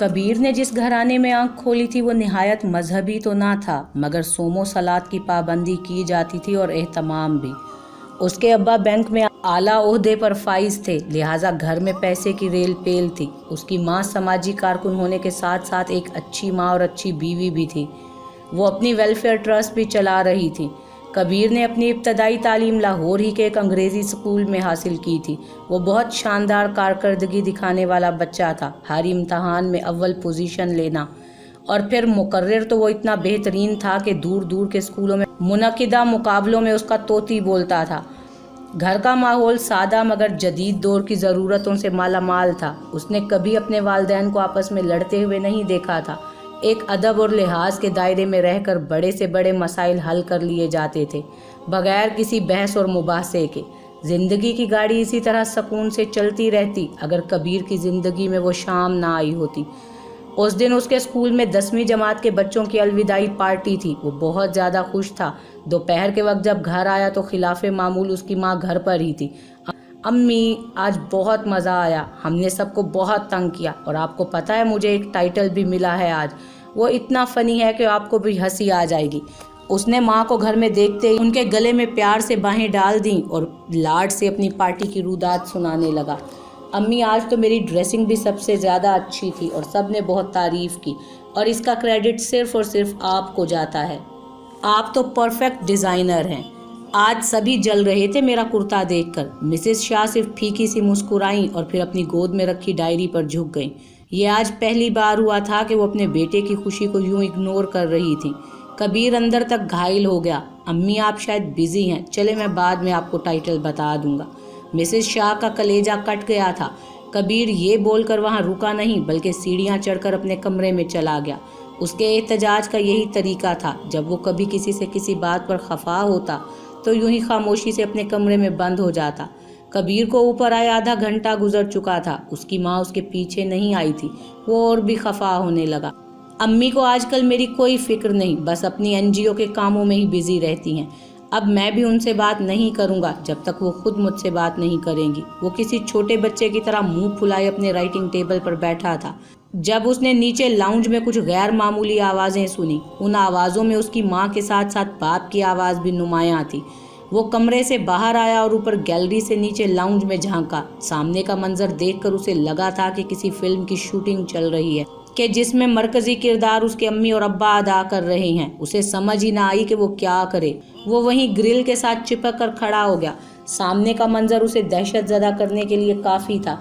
कबीर ने जिस घराने में आंख खोली थी वो निहायत मजहबी तो ना था, मगर सोमो सलात की पाबंदी की जाती थी और एहतमाम भी। उसके अब्बा बैंक में आला ओहदे पर फाइज थे, लिहाजा घर में पैसे की रेल पेल थी। उसकी माँ समाजी कारकुन होने के साथ साथ एक अच्छी माँ और अच्छी बीवी भी थी। वो अपनी वेलफेयर ट्रस्ट भी चला रही थी। कबीर ने अपनी इब्तदाई तालीम लाहौर ही के एक अंग्रेज़ी स्कूल में हासिल की थी। वो बहुत शानदार कारकर्दगी दिखाने वाला बच्चा था। हर इम्तहान में अव्वल पोजीशन लेना, और फिर मुकर्रिर तो वो इतना बेहतरीन था कि दूर दूर के स्कूलों में मुनक़िदा मुकाबलों में उसका तोती बोलता था। घर का माहौल सादा मगर जदीद दौर की ज़रूरतों से माला माल था। उसने कभी अपने वालिदैन को आपस में लड़ते हुए नहीं देखा था। एक अदब और लिहाज के दायरे में रहकर बड़े से बड़े मसाइल हल कर लिए जाते थे, बगैर किसी बहस और मुबासे के। ज़िंदगी की गाड़ी इसी तरह सुकून से चलती रहती अगर कबीर की ज़िंदगी में वो शाम ना आई होती। उस दिन उसके स्कूल में 10वीं जमात के बच्चों की अलविदाई पार्टी थी। वो बहुत ज़्यादा खुश था। दोपहर के वक्त जब घर आया तो खिलाफे मामूल उसकी माँ घर पर ही थी। अम्मी, आज बहुत मज़ा आया, हमने सबको बहुत तंग किया, और आपको पता है मुझे एक टाइटल भी मिला है आज। वो इतना फ़नी है कि आपको भी हंसी आ जाएगी। उसने माँ को घर में देखते ही उनके गले में प्यार से बाहें डाल दी और लाड से अपनी पार्टी की रुदात सुनाने लगा। अम्मी, आज तो मेरी ड्रेसिंग भी सबसे ज़्यादा अच्छी थी और सब ने बहुत तारीफ़ की, और इसका क्रेडिट सिर्फ़ और सिर्फ आपको जाता है। आप तो परफेक्ट डिज़ाइनर हैं। आज सभी जल रहे थे मेरा कुर्ता देखकर। मिसेस शाह सिर्फ फीकी सी मुस्कुराईं और फिर अपनी गोद में रखी डायरी पर झुक गईं। ये आज पहली बार हुआ था कि वो अपने बेटे की खुशी को यूं इग्नोर कर रही थी। कबीर अंदर तक घायल हो गया। अम्मी, आप शायद बिजी हैं, चले मैं बाद में आपको टाइटल बता दूंगा। मिसेस शाह का कलेजा कट गया था। कबीर ये बोलकर वहाँ रुका नहीं, बल्कि सीढ़ियाँ चढ़कर अपने कमरे में चला गया। उसके एहतजाज का यही तरीका था। जब वो कभी किसी से किसी बात पर खफा होता तो यूं ही खामोशी से अपने कमरे में बंद हो जाता। कबीर को ऊपर आए आधा घंटा गुजर चुका था। उसकी माँ उसके पीछे नहीं आई थी। वो और भी खफा होने लगा। अम्मी को आजकल मेरी कोई फिक्र नहीं, बस अपनी एनजीओ के कामों में ही बिजी रहती हैं। अब मैं भी उनसे बात नहीं करूंगा जब तक वो खुद मुझसे बात नहीं करेंगी। वो किसी छोटे बच्चे की तरह मुंह फुलाए अपने राइटिंग टेबल पर बैठा था जब उसने नीचे लाउंज में कुछ गैर मामूली आवाज़ें सुनी। उन आवाज़ों में उसकी माँ के साथ साथ बाप की आवाज़ भी नुमायां थी। वो कमरे से बाहर आया और ऊपर गैलरी से नीचे लाउंज में झांका। सामने का मंजर देखकर उसे लगा था कि किसी फिल्म की शूटिंग चल रही है कि जिसमें मरकजी किरदार उसके अम्मी और अब्बा अदा कर रहे हैं। उसे समझ ही ना आई कि वो क्या करे। वो वहीं ग्रिल के साथ चिपक कर खड़ा हो गया। सामने का मंजर उसे दहशत ज़दा करने के लिए काफ़ी था।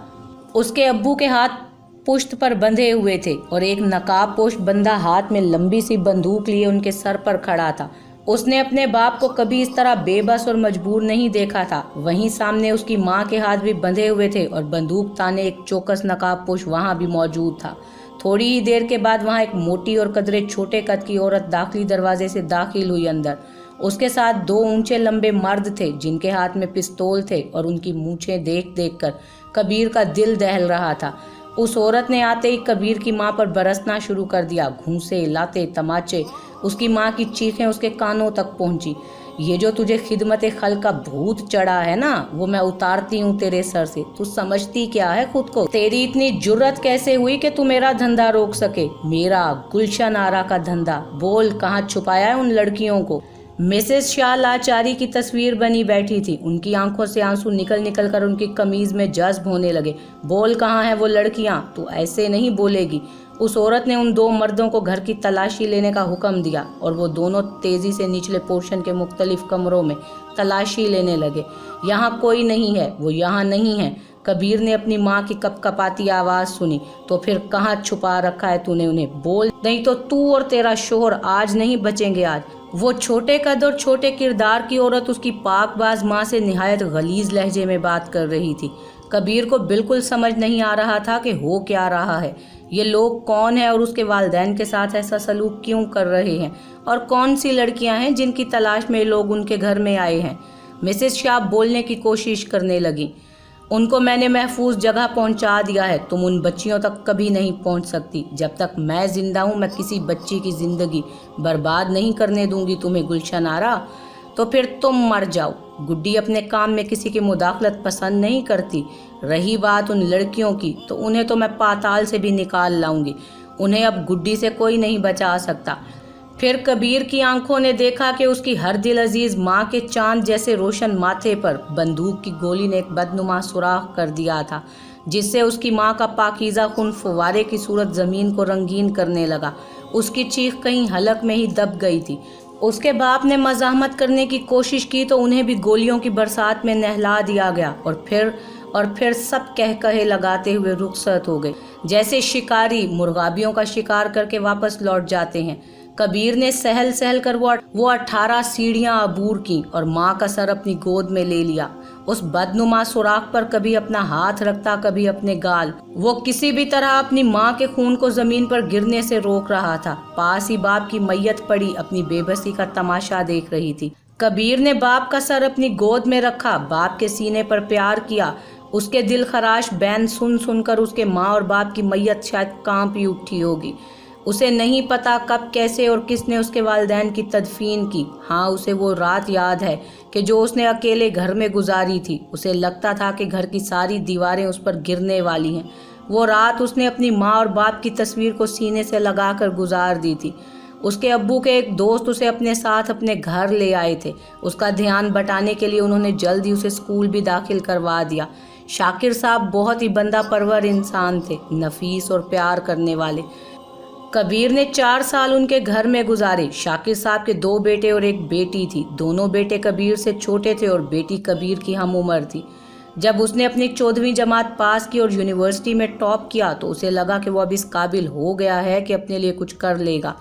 उसके अब्बू के हाथ पुश्त पर बंधे हुए थे और एक नकाब पोश बंदा हाथ में लंबी सी बंदूक लिए उनके सर पर खड़ा था। उसने अपने बाप को कभी इस तरह बेबस और मजबूर नहीं देखा था। वहीं सामने उसकी माँ के हाथ भी बंधे हुए थे और बंदूक ताने एक चौकस नकाब पोश वहाँ भी मौजूद था। थोड़ी ही देर के बाद वहाँ एक मोटी और कदरे छोटे कद की औरत दाखिली दरवाजे से दाखिल हुई अंदर। उसके साथ 2 ऊंचे लंबे मर्द थे जिनके हाथ में पिस्तौल थे, और उनकी मूछें देख देख कर कबीर का दिल दहल रहा था। उस औरत ने आते ही कबीर की माँ पर बरसना शुरू कर दिया। घूंसे, लाते, तमाचे। उसकी माँ की चीखें उसके कानों तक पहुंची। ये जो तुझे खिदमत खल का भूत चढ़ा है ना, वो मैं उतारती हूँ तेरे सर से। तू समझती क्या है खुद को? तेरी इतनी जुर्रत कैसे हुई कि तू मेरा धंधा रोक सके? मेरा गुलशन आरा का धंधा। बोल, कहाँ छुपाया है उन लड़कियों को? मिसेस शाह लाचारी की तस्वीर बनी बैठी थी। उनकी आंखों से आंसू निकल निकल कर उनकी कमीज में जज्ब होने लगे। बोल, कहाँ हैं वो लड़कियां? तू ऐसे नहीं बोलेगी। उस औरत ने उन 2 मर्दों को घर की तलाशी लेने का हुक्म दिया और वो दोनों तेजी से निचले पोर्शन के मुख्तलिफ कमरों में तलाशी लेने लगे। यहाँ कोई नहीं है, वो यहाँ नहीं है। कबीर ने अपनी माँ की कपकपाती आवाज़ सुनी। तो फिर कहाँ छुपा रखा है तूने उन्हें? बोल, नहीं तो तू और तेरा शोहर आज नहीं बचेंगे। आज वो छोटे कद और छोटे किरदार की औरत उसकी पाकबाज माँ से निहायत गलीज लहजे में बात कर रही थी। कबीर को बिल्कुल समझ नहीं आ रहा था कि हो क्या रहा है। ये लोग कौन है और उसके वालिदैन के साथ ऐसा सलूक क्यों कर रहे हैं, और कौन सी लड़कियां हैं जिनकी तलाश में लोग उनके घर में आए हैं। मिसेस शाह बोलने की कोशिश करने लगी। उनको मैंने महफूज जगह पहुंचा दिया है। तुम उन बच्चियों तक कभी नहीं पहुंच सकती। जब तक मैं जिंदा हूं, मैं किसी बच्ची की जिंदगी बर्बाद नहीं करने दूंगी तुम्हें, गुलशन आरा। तो फिर तुम मर जाओ। गुड्डी अपने काम में किसी की मुदाखलत पसंद नहीं करती। रही बात उन लड़कियों की, तो उन्हें तो मैं पाताल से भी निकाल लाऊंगी। उन्हें अब गुड्डी से कोई नहीं बचा सकता। फिर कबीर की आंखों ने देखा कि उसकी हर दिल अजीज माँ के चांद जैसे रोशन माथे पर बंदूक की गोली ने एक बदनुमा सुराख कर दिया था, जिससे उसकी माँ का पाकीज़ा खून फुवारे की सूरत ज़मीन को रंगीन करने लगा। उसकी चीख कहीं हलक में ही दब गई थी। उसके बाप ने मज़ाहमत करने की कोशिश की तो उन्हें भी गोलियों की बरसात में नहला दिया गया और फिर सब कह कहे लगाते हुए रुखसत हो गए, जैसे शिकारी मुर्गाबियों का शिकार करके वापस लौट जाते हैं। कबीर ने सहल सहल कर वो 18 सीढ़ियां अबूर की और माँ का सर अपनी गोद में ले लिया। उस बदनुमा सुराख पर कभी अपना हाथ रखता, कभी अपने गाल। वो किसी भी तरह अपनी माँ के खून को जमीन पर गिरने से रोक रहा था। पास ही बाप की मैयत पड़ी अपनी बेबसी का तमाशा देख रही थी। कबीर ने बाप का सर अपनी गोद में रखा, बाप के सीने पर प्यार किया। उसके दिल खराश बैन सुन सुनकर उसके माँ और बाप की मैयत शायद कांप ही उठी होगी। उसे नहीं पता कब, कैसे और किसने उसके वालिदैन की तदफीन की। हाँ, उसे वो रात याद है कि जो उसने अकेले घर में गुजारी थी। उसे लगता था कि घर की सारी दीवारें उस पर गिरने वाली हैं। वो रात उसने अपनी माँ और बाप की तस्वीर को सीने से लगाकर गुजार दी थी। उसके अब्बू के एक दोस्त उसे अपने साथ अपने घर ले आए थे। उसका ध्यान बटाने के लिए उन्होंने जल्द ही उसे स्कूल भी दाखिल करवा दिया। शाकिर साहब बहुत ही बंदा परवर इंसान थे, नफीस और प्यार करने वाले। कबीर ने 4 साल उनके घर में गुजारे। शाकिर साहब के 2 बेटे और एक बेटी थी। दोनों बेटे कबीर से छोटे थे और बेटी कबीर की हम उम्र थी। जब उसने अपनी 14वीं जमात पास की और यूनिवर्सिटी में टॉप किया तो उसे लगा कि वो अब इस काबिल हो गया है कि अपने लिए कुछ कर लेगा।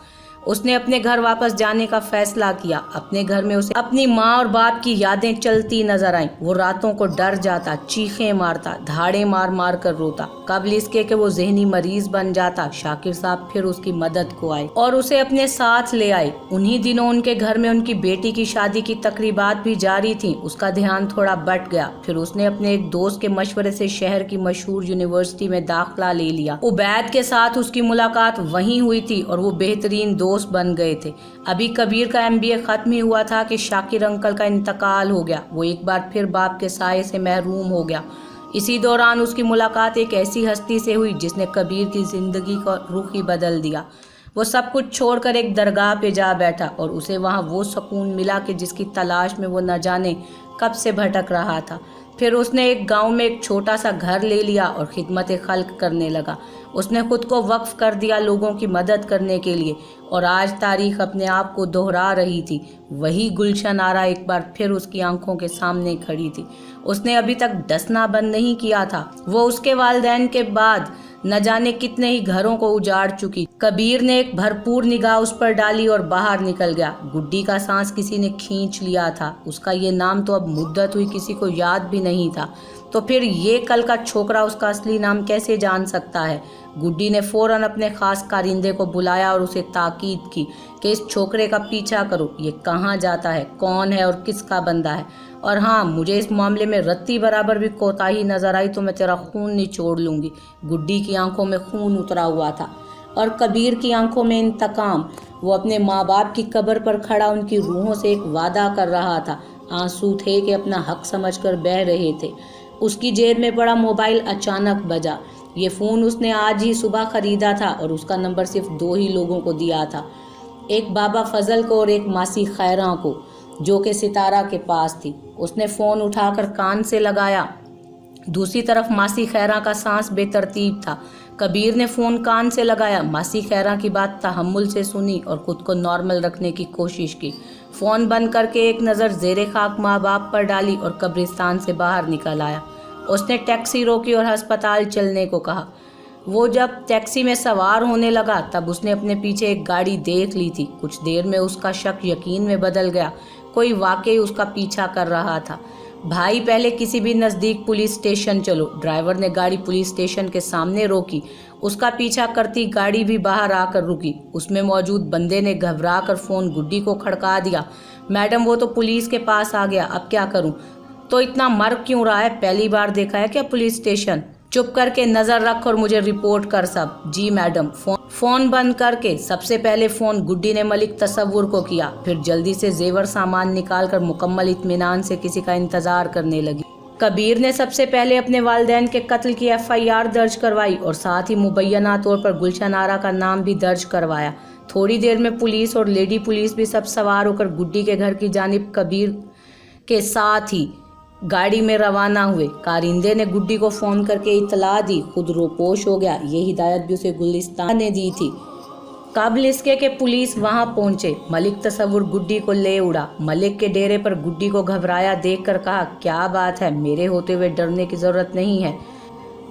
उसने अपने घर वापस जाने का फैसला किया। अपने घर में उसे अपनी माँ और बाप की यादें चलती नजर आईं। वो रातों को डर जाता, चीखें मारता, धाड़े मार मार कर रोता। कबल इसके कि वो ज़हनी मरीज बन जाता, शाकिर साहब फिर उसकी मदद को आए और उसे अपने साथ ले आए। उन्हीं दिनों उनके घर में उनकी बेटी की शादी की तकरीबात भी जारी थी। उसका ध्यान थोड़ा बट गया। फिर उसने अपने एक दोस्त के मशवरे से शहर की मशहूर यूनिवर्सिटी में दाखिला ले लिया। उबैद के साथ उसकी मुलाकात वहीं हुई थी और वो बेहतरीन दोस्त बन गए थे। अभी कबीर का MBA खत्म ही हुआ था कि शाकिर अंकल का इंतकाल हो गया। वो एक बार फिर बाप के साये से महरूम हो गया। इसी दौरान उसकी मुलाकात एक ऐसी हस्ती से हुई जिसने कबीर की जिंदगी का रुख ही बदल दिया। वो सब कुछ छोड़कर एक दरगाह पे जा बैठा और उसे वहाँ वो सुकून मिला कि जिसकी तलाश में वो न जाने कब से भटक रहा था। फिर उसने एक गांव में एक छोटा सा घर ले लिया और खिदमत खल्क करने लगा। उसने खुद को वक्फ कर दिया लोगों की मदद करने के लिए और आज तारीख अपने आप को दोहरा रही थी। वही गुलशन आरा एक बार फिर उसकी आंखों के सामने खड़ी थी। उसने अभी तक डसना बंद नहीं किया था। वो उसके वालिदैन के बाद न जाने कितने ही घरों को उजाड़ चुकी। कबीर ने एक भरपूर निगाह उस पर डाली और बाहर निकल गया। गुड्डी का सांस किसी ने खींच लिया था। उसका ये नाम तो अब मुद्दत हुई किसी को याद भी नहीं था। तो फिर ये कल का छोकरा उसका असली नाम कैसे जान सकता है? गुड्डी ने फौरन अपने खास कारिंदे को बुलाया और उसे ताकीद की कि इस छोकरे का पीछा करो। ये कहाँ जाता है, कौन है और किसका बंदा है। और हाँ, मुझे इस मामले में रत्ती बराबर भी कोताही नजर आई तो मैं तेरा खून निचोड़ लूँगी। गुड्डी की आंखों में खून उतरा हुआ था और कबीर की आंखों में इंतकाम। वो अपने माँ बाप की कब्र पर खड़ा उनकी रूहों से एक वादा कर रहा था। आंसू थे कि अपना हक समझकर बह रहे थे। उसकी जेब में पड़ा मोबाइल अचानक बजा। ये फ़ोन उसने आज ही सुबह ख़रीदा था और उसका नंबर सिर्फ 2 ही लोगों को दिया था, एक बाबा फजल को और एक मासी खैरा को, जो कि सितारा के पास थी। उसने फ़ोन उठाकर कान से लगाया। दूसरी तरफ मासी खैरा का सांस बेतरतीब था। कबीर ने फ़ोन कान से लगाया, मासी खैरा की बात तहम्मुल से सुनी और ख़ुद को नॉर्मल रखने की कोशिश की। फ़ोन बंद करके एक नज़र ज़ेरे खाक माँ बाप पर डाली और कब्रिस्तान से बाहर निकल आया। उसने टैक्सी रोकी और अस्पताल चलने को कहा। वो जब टैक्सी में सवार होने लगा तब उसने अपने पीछे एक गाड़ी देख ली थी। कुछ देर में उसका शक यकीन में बदल गया। कोई वाकई उसका पीछा कर रहा था। भाई, पहले किसी भी नज़दीक पुलिस स्टेशन चलो। ड्राइवर ने गाड़ी पुलिस स्टेशन के सामने रोकी। उसका पीछा करती गाड़ी भी बाहर आकर रुकी। उसमें मौजूद बंदे ने घबरा कर फ़ोन गुड्डी को खड़का दिया। मैडम, वो तो पुलिस के पास आ गया, अब क्या करूं? तो इतना मर क्यों रहा है? पहली बार देखा है क्या पुलिस स्टेशन? चुप करके नज़र रख और मुझे रिपोर्ट कर सब। जी मैडम। फ़ोन बंद करके सबसे पहले फ़ोन गुड्डी ने मलिक तसव्वुर को किया, फिर जल्दी से जेवर सामान निकालकर मुकम्मल इत्मीनान से किसी का इंतज़ार करने लगी। कबीर ने सबसे पहले अपने वालिदैन के कत्ल की FIR दर्ज करवाई और साथ ही मुबैना तौर पर गुलशन आरा का नाम भी दर्ज करवाया। थोड़ी देर में पुलिस और लेडी पुलिस भी सब सवार होकर गुड्डी के घर की जानिब कबीर के साथ ही गाड़ी में रवाना हुए। कारिंदे ने गुड्डी को फ़ोन करके इतला दी, खुद रोपोश हो गया। ये हिदायत भी उसे गुलिस्तान ने दी थी। काबिल इसके कि पुलिस वहां पहुंचे, मलिक तसव्वुर गुड्डी को ले उड़ा। मलिक के डेरे पर गुड्डी को घबराया देखकर कहा, क्या बात है, मेरे होते हुए डरने की ज़रूरत नहीं है।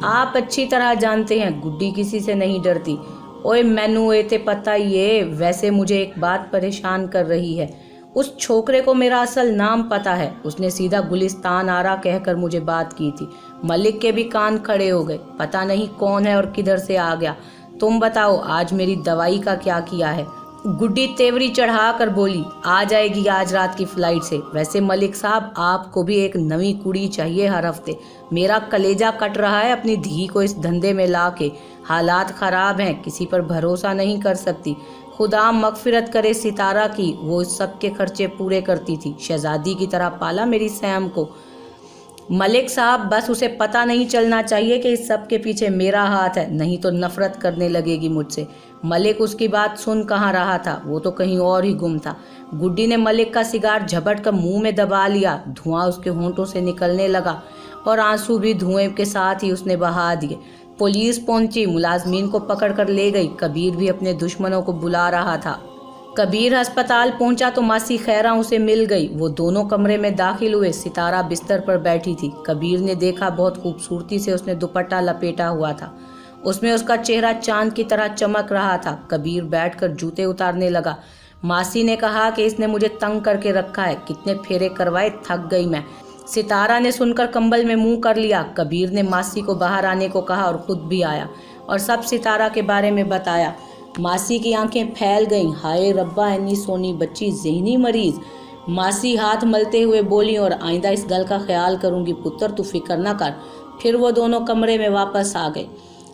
आप अच्छी तरह जानते हैं गुड्डी किसी से नहीं डरती। ओए मैनू एते पता ये, वैसे मुझे एक बात परेशान कर रही है। उस छोकरे को मेरा असल नाम पता है, उसने सीधा गुलिस्तान आरा कहकर मुझे बात की थी। मलिक के भी कान खड़े हो गए, पता नहीं कौन है और किधर से आ गया। तुम बताओ आज मेरी दवाई का क्या किया है। गुड्डी तेवरी चढ़ा कर बोली, आ जाएगी आज रात की फ्लाइट से। वैसे मलिक साहब आपको भी एक नवी कुड़ी चाहिए हर हफ्ते। मेरा कलेजा कट रहा है अपनी धी को इस धंधे में ला के। हालात ख़राब हैं, किसी पर भरोसा नहीं कर सकती। खुदा मगफिरत करे सितारा की, वो इस सब के खर्चे पूरे करती थी। शहजादी की तरह पाला मेरी सैम को। मलिक साहब बस उसे पता नहीं चलना चाहिए कि इस सब के पीछे मेरा हाथ है, नहीं तो नफरत करने लगेगी मुझसे। मलिक उसकी बात सुन कहाँ रहा था, वो तो कहीं और ही गुम था। गुड्डी ने मलिक का सिगार झपट कर मुंह में दबा लिया। धुआं उसके होंठों से निकलने लगा और आंसू भी धुएं के साथ ही उसने बहा दिए। पुलिस पहुंची, मुलाजमीन को पकड़ कर ले गई। कबीर भी अपने दुश्मनों को बुला रहा था। कबीर अस्पताल पहुंचा तो मासी खैरा उसे मिल गई। वो दोनों कमरे में दाखिल हुए। सितारा बिस्तर पर बैठी थी। कबीर ने देखा बहुत खूबसूरती से उसने दुपट्टा लपेटा हुआ था। उसमें उसका चेहरा चांद की तरह चमक रहा था। कबीर बैठकर जूते उतारने लगा। मासी ने कहा कि इसने मुझे तंग करके रखा है, कितने फेरे करवाए, थक गई मैं। सितारा ने सुनकर कंबल में मुंह कर लिया। कबीर ने मासी को बाहर आने को कहा और खुद भी आया और सब सितारा के बारे में बताया। मासी की आंखें फैल गईं। हाय रब्बा, इतनी सोनी बच्ची, ज़हनी मरीज। मासी हाथ मलते हुए बोली, और आइंदा इस गल का ख्याल करूंगी पुत्र, तू फिक्र न कर। फिर वो दोनों कमरे में वापस आ गए।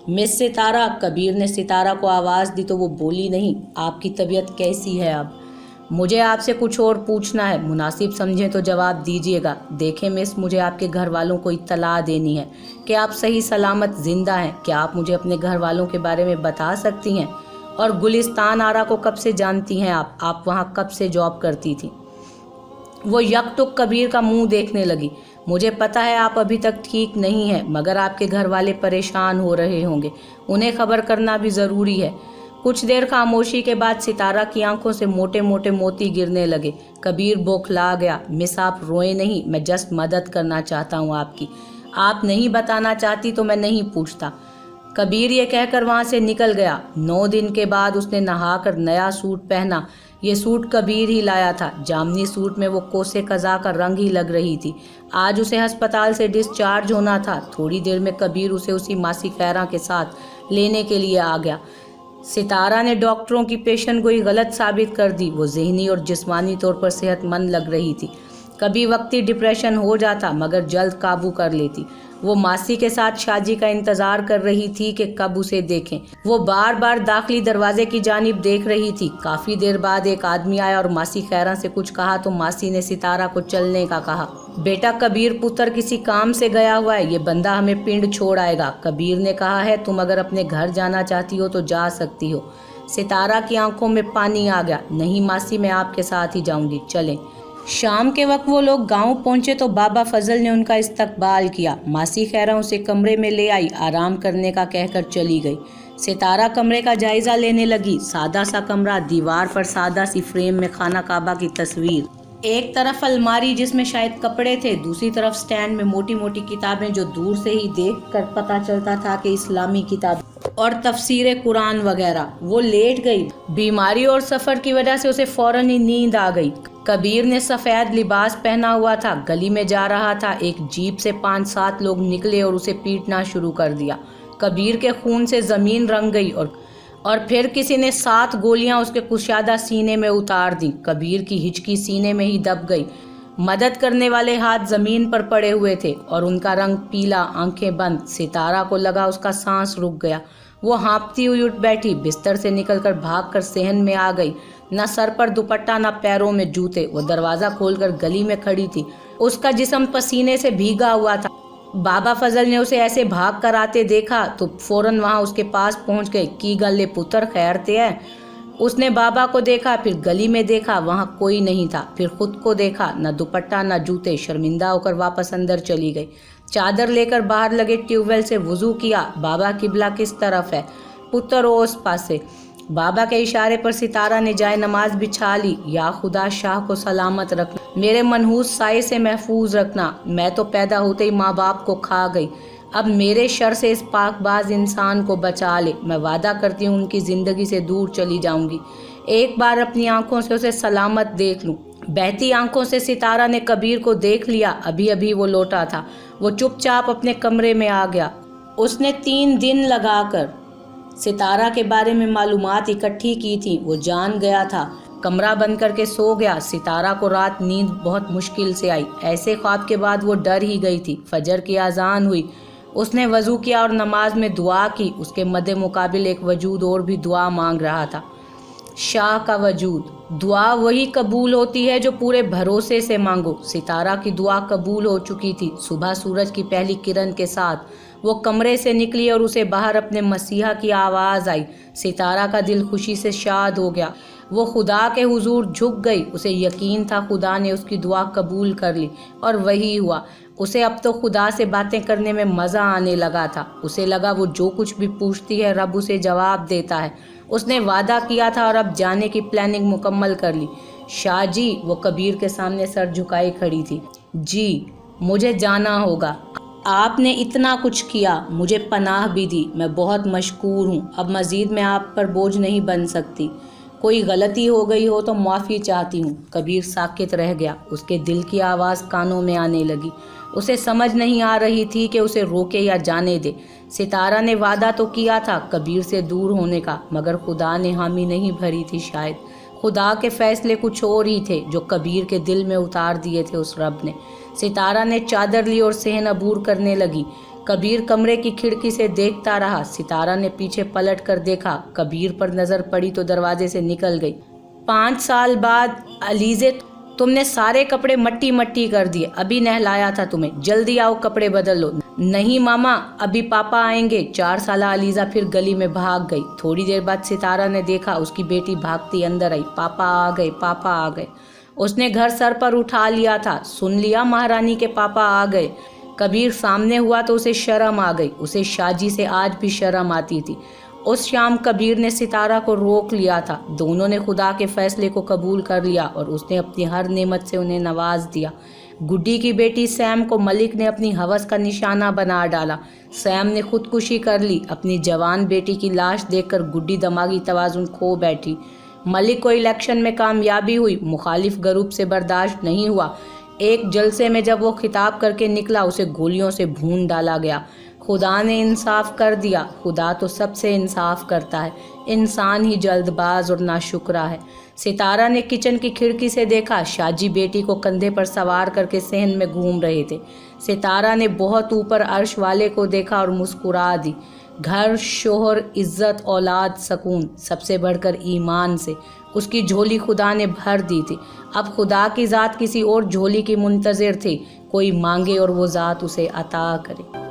मिस सितारा, कबीर ने सितारा को आवाज़ दी तो वो बोली नहीं। आपकी तबीयत कैसी है अब? मुझे आपसे कुछ और पूछना है, मुनासिब समझें तो जवाब दीजिएगा। देखें मिस, मुझे आपके घर वालों को इत्तला देनी है कि आप सही सलामत ज़िंदा हैं। क्या आप मुझे अपने घर वालों के बारे में बता सकती हैं? और गुलिस्तान आरा को कब से जानती हैं आप वहाँ कब से जॉब करती थी? वो यकटुक कबीर का मुंह देखने लगी। मुझे पता है आप अभी तक ठीक नहीं हैं, मगर आपके घर वाले परेशान हो रहे होंगे, उन्हें खबर करना भी ज़रूरी है। कुछ देर खामोशी के बाद सितारा की आंखों से मोटे मोटे मोती गिरने लगे। कबीर बौखला गया। मिस आप रोए नहीं, मैं जस्ट मदद करना चाहता हूँ आपकी। आप नहीं बताना चाहती तो मैं नहीं पूछता। कबीर ये कहकर वहाँ से निकल गया। 9 दिन के बाद उसने नहाकर नया सूट पहना। ये सूट कबीर ही लाया था। जामनी सूट में वो कोसे कज़ा का रंग ही लग रही थी। आज उसे अस्पताल से डिस्चार्ज होना था। थोड़ी देर में कबीर उसे उसी मासी खैरा के साथ लेने के लिए आ गया। सितारा ने डॉक्टरों की पेशेंट गोई गलत साबित कर दी। वो ज़हनी और जिस्मानी तौर पर सेहतमंद लग रही थी। कभी वक्ती डिप्रेशन हो जाता मगर जल्द काबू कर लेती। वो मासी के साथ शादी का इंतज़ार कर रही थी कि कब उसे देखें। वो बार बार दाखिली दरवाजे की जानिब देख रही थी। काफ़ी देर बाद एक आदमी आया और मासी खैरा से कुछ कहा तो मासी ने सितारा को चलने का कहा। बेटा कबीर पुत्र किसी काम से गया हुआ है, ये बंदा हमें पिंड छोड़ आएगा। कबीर ने कहा है तुम अगर अपने घर जाना चाहती हो तो जा सकती हो। सितारा की आंखों में पानी आ गया। नहीं मासी, मैं आपके साथ ही जाऊंगी, चलें। शाम के वक्त वो लोग गांव पहुंचे तो बाबा फजल ने उनका इस्तकबाल किया। मासी खैरा उसे कमरे में ले आई, आराम करने का कहकर चली गई। सितारा कमरे का जायजा लेने लगी। सादा सा कमरा, दीवार पर सादा सी फ्रेम में खाना काबा की तस्वीर, एक तरफ अलमारी जिसमें शायद कपड़े थे, दूसरी तरफ स्टैंड में मोटी मोटी किताबें जो दूर से ही देख कर पता चलता था कि इस्लामी किताब और तफसीर कुरान वगैरह। वो लेट गई। बीमारी और सफ़र की वजह से उसे फौरन ही नींद आ गई। कबीर ने सफ़ेद लिबास पहना हुआ था, गली में जा रहा था। एक जीप से 5-7 लोग निकले और उसे पीटना शुरू कर दिया। कबीर के खून से ज़मीन रंग गई और फिर किसी ने 7 गोलियां उसके कुशादा सीने में उतार दी। कबीर की हिचकी सीने में ही दब गई। मदद करने वाले हाथ ज़मीन पर पड़े हुए थे और उनका रंग पीला, आंखें बंद। सितारा को लगा उसका सांस रुक गया। وہ ہانپتی ہوئی اٹھ بیٹھی، بستر سے نکل کر بھاگ کر صحن میں آ گئی، نہ سر پر دوپٹہ نہ پیروں میں جوتے۔ وہ دروازہ کھول کر گلی میں کھڑی تھی، اس کا جسم پسینے سے بھیگا ہوا تھا۔ بابا فضل نے اسے ایسے بھاگ کر آتے دیکھا تو فوراً وہاں اس کے پاس پہنچ گئے۔ کی گلے پتر خیر تے ہے؟ اس نے بابا کو دیکھا، پھر گلی میں دیکھا، وہاں کوئی نہیں تھا، پھر خود کو دیکھا، نہ دوپٹہ نہ جوتے۔ شرمندہ ہو کر واپس اندر چلی گئی، چادر لے کر باہر لگے ٹیوب ویل سے وضو کیا۔ بابا قبلہ کس طرف ہے؟ پتر اس پاسے۔ بابا کے اشارے پر ستارہ نے جائے نماز بچھا لی۔ یا خدا شاہ کو سلامت رکھنا، میرے منحوس سائے سے محفوظ رکھنا۔ میں تو پیدا ہوتے ہی ماں باپ کو کھا گئی، اب میرے شر سے اس پاک باز انسان کو بچا لے۔ میں وعدہ کرتی ہوں ان کی زندگی سے دور چلی جاؤں گی، ایک بار اپنی آنکھوں سے اسے سلامت دیکھ لوں۔ بہتی آنکھوں سے ستارہ نے کبیر کو دیکھ لیا، ابھی ابھی وہ لوٹا تھا۔ وہ چپ چاپ اپنے کمرے میں آ گیا۔ اس نے 3 دن لگا کر ستارہ کے بارے میں معلومات اکٹھی کی تھی۔ وہ جان گیا تھا، کمرہ بند کر کے سو گیا۔ ستارہ کو رات نیند بہت مشکل سے آئی، ایسے خواب کے بعد وہ ڈر ہی گئی تھی۔ فجر کی اذان ہوئی، اس نے وضو کیا اور نماز میں دعا کی۔ اس کے مد مقابل ایک وجود اور بھی دعا مانگ رہا تھا، شاہ کا وجود۔ دعا وہی قبول ہوتی ہے جو پورے بھروسے سے مانگو۔ ستارہ کی دعا قبول ہو چکی تھی۔ صبح سورج کی پہلی کرن کے ساتھ وہ کمرے سے نکلی اور اسے باہر اپنے مسیحا کی آواز آئی۔ ستارہ کا دل خوشی سے شاد ہو گیا، وہ خدا کے حضور جھک گئی۔ اسے یقین تھا خدا نے اس کی دعا قبول کر لی، اور وہی ہوا۔ اسے اب تو خدا سے باتیں کرنے میں مزہ آنے لگا تھا۔ اسے لگا وہ جو کچھ بھی پوچھتی ہے رب اسے جواب دیتا ہے۔ اس نے وعدہ کیا تھا اور اب جانے کی پلاننگ مکمل کر لی۔ شاہ جی، وہ کبیر کے سامنے سر جھکائے کھڑی تھی۔ جی، مجھے جانا ہوگا۔ آپ نے اتنا کچھ کیا، مجھے پناہ بھی دی، میں بہت مشکور ہوں۔ اب مزید میں آپ پر بوجھ نہیں بن سکتی۔ کوئی غلطی ہو گئی ہو تو معافی چاہتی ہوں۔ کبیر ساکت رہ گیا، اس کے دل کی آواز کانوں میں آنے لگی۔ اسے سمجھ نہیں آ رہی تھی کہ اسے روکے یا جانے دے۔ ستارہ نے وعدہ تو کیا تھا کبیر سے دور ہونے کا، مگر خدا نے حامی نہیں بھری تھی۔ شاید خدا کے فیصلے کچھ اور ہی تھے جو کبیر کے دل میں اتار دیے تھے اس رب نے۔ ستارہ نے چادر لی اور صحن عبور کرنے لگی۔ کبیر کمرے کی کھڑکی سے دیکھتا رہا۔ ستارہ نے پیچھے پلٹ کر دیکھا، کبیر پر نظر پڑی تو دروازے سے نکل گئی۔ 5 سال بعد علیزے، تم نے سارے کپڑے مٹی مٹی کر دیے، ابھی نہلایا تھا تمہیں، جلدی آؤ کپڑے بدل لو۔ نہیں ماما، ابھی پاپا آئیں گے۔ 4 سالہ علیزہ پھر گلی میں بھاگ گئی۔ تھوڑی دیر بعد ستارہ نے دیکھا اس کی بیٹی بھاگتی اندر آئی۔ پاپا آ گئے، پاپا آ گئے۔ اس نے گھر سر پر اٹھا لیا تھا، سن لیا مہارانی کے پاپا آ گئے۔ کبیر سامنے ہوا تو اسے شرم آ گئی۔ اسے شاہ جی سے آج بھی شرم آتی تھی۔ اس شام کبیر نے ستارہ کو روک لیا تھا۔ دونوں نے خدا کے فیصلے کو قبول کر لیا اور اس نے اپنی ہر نعمت سے انہیں نواز دیا۔ گڈی کی بیٹی سیم کو ملک نے اپنی ہوس کا نشانہ بنا ڈالا۔ سیم نے خودکشی کر لی۔ اپنی جوان بیٹی کی لاش دیکھ کر گڈی دماغی توازن کھو بیٹھی۔ ملک کو الیکشن میں کامیابی ہوئی، مخالف گروپ سے برداشت نہیں ہوا۔ ایک جلسے میں جب وہ خطاب کر کے نکلا، اسے گولیوں سے بھون ڈالا گیا۔ خدا نے انصاف کر دیا۔ خدا تو سب سے انصاف کرتا ہے، انسان ہی جلد باز اور ناشکرا ہے۔ ستارہ نے کچن کی کھڑکی سے دیکھا، شاہ جی بیٹی کو کندھے پر سوار کر کے صحن میں گھوم رہے تھے۔ ستارہ نے بہت اوپر عرش والے کو دیکھا اور مسکرا دی۔ گھر، شوہر، عزت، اولاد، سکون، سب سے بڑھ کر ایمان سے اس کی جھولی خدا نے بھر دی تھی۔ اب خدا کی ذات کسی اور جھولی کی منتظر تھی، کوئی مانگے اور وہ ذات اسے عطا کرے۔